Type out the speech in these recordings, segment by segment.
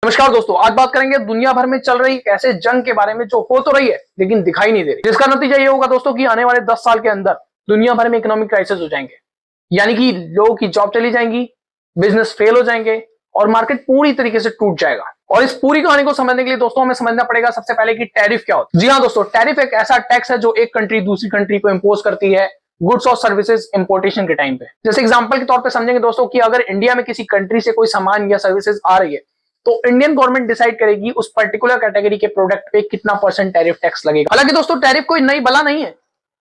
नमस्कार दोस्तों, आज बात करेंगे दुनिया भर में चल रही एक ऐसे जंग के बारे में जो हो तो रही है लेकिन दिखाई नहीं दे रही, जिसका नतीजा ये होगा दोस्तों कि आने वाले 10 साल के अंदर दुनिया भर में इकोनॉमिक क्राइसिस हो जाएंगे। यानी कि लोगों की जॉब चली जाएंगी, बिजनेस फेल हो जाएंगे और मार्केट पूरी तरीके से टूट जाएगा। और इस पूरी कहानी को समझने के लिए दोस्तों हमें समझना पड़ेगा सबसे पहले कि टैरिफ क्या होता है। जी हाँ दोस्तों, टैरिफ एक ऐसा टैक्स है जो एक कंट्री दूसरी कंट्री को इंपोज करती है गुड्स और सर्विसेज इंपोर्टेशन के टाइम पे। जैसे एग्जांपल के तौर पे समझेंगे दोस्तों कि अगर इंडिया में किसी कंट्री से कोई सामान या सर्विसेज आ रही है तो इंडियन गवर्नमेंट डिसाइड करेगी उस पर्टिकुलर कैटेगरी के प्रोडक्ट पे कितना परसेंट टैरिफ टैक्स लगेगा। हालांकि दोस्तों टैरिफ कोई नई बला नहीं है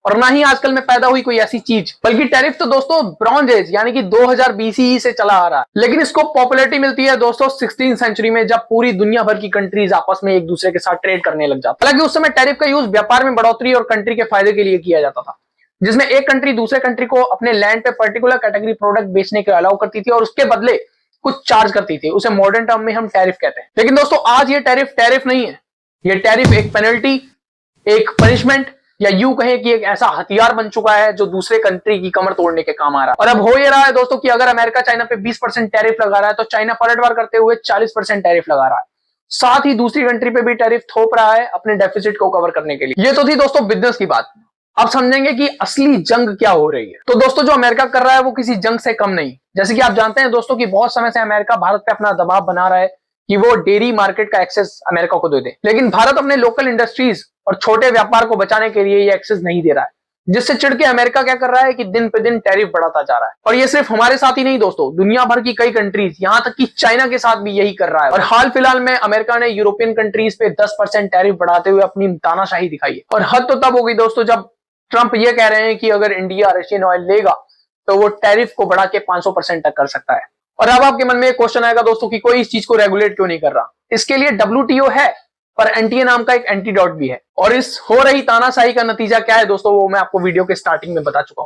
और ना ही आजकल में पैदा हुई कोई ऐसी चीज, बल्कि टैरिफ तो दोस्तों ब्रॉन्ज एज यानी कि 2000 बीसीई से चला आ रहा है। लेकिन इसको पॉपुलैरिटी मिलती है दोस्तों 16वीं सेंचुरी में, जब पूरी दुनिया भर की कंट्रीज आपस में एक दूसरे के साथ ट्रेड करने लग जाती। हालांकि उस समय टैरिफ का यूज व्यापार में बढ़ोतरी और कंट्री के फायदे के लिए किया जाता था, जिसमें एक कंट्री दूसरे कंट्री को अपने लैंड पे पर्टिकुलर कैटेगरी प्रोडक्ट बेचने के अलाउ करती थी और उसके बदले कुछ चार्ज करती थी। उसे मॉडर्न टर्म में हम टैरिफ कहते हैं। लेकिन दोस्तों आज ये टैरिफ नहीं है, ये टैरिफ एक पेनल्टी, एक पनिशमेंट या यूं कहें कि एक ऐसा हथियार बन चुका है जो दूसरे कंट्री की कमर तोड़ने के काम आ रहा है। और अब हो ये रहा है दोस्तों कि अगर अमेरिका चाइना पे 20% टैरिफ लगा रहा है तो चाइना पलटवार करते हुए 40% टैरिफ लगा रहा है। साथ ही दूसरी कंट्री पे भी टैरिफ थोप रहा है अपने डेफिसिट को कवर करने के लिए। ये तो थी दोस्तों बिजनेस की बात। अब समझेंगे कि असली जंग क्या हो रही है। तो दोस्तों जो अमेरिका कर रहा है वो किसी जंग से कम नहीं। जैसे कि आप जानते हैं दोस्तों कि बहुत समय से अमेरिका भारत पे अपना दबाव बना रहा है कि वो डेयरी मार्केट का एक्सेस अमेरिका को दे दे, लेकिन भारत अपने लोकल इंडस्ट्रीज और छोटे व्यापार को बचाने के लिए ये एक्सेस नहीं दे रहा है, जिससे चिढ़ के अमेरिका क्या कर रहा है कि दिन पे दिन टैरिफ बढ़ाता जा रहा है। और ये सिर्फ हमारे साथ ही नहीं दोस्तों, दुनिया भर की कई कंट्रीज, यहां तक कि चाइना के साथ भी यही कर रहा है। और हाल फिलहाल में अमेरिका ने यूरोपियन कंट्रीज पे 10% टैरिफ बढ़ाते हुए अपनी तानाशाही दिखाई है। और हद तो तब होगी दोस्तों जब ट्रंप ये कह रहे हैं कि अगर इंडिया रशियन ऑयल लेगा तो वो टैरिफ को बढ़ा के 500% तक कर सकता है। और अब आपके मन में एक क्वेश्चन आएगा दोस्तों कि कोई इस चीज को रेगुलेट क्यों नहीं कर रहा। इसके लिए WTO है, पर एनटीए नाम का एक एंटीडोट भी है। और इस हो रही तानाशाही का नतीजा क्या है दोस्तों, वो मैं आपको वीडियो के स्टार्टिंग में बता चुका हूं।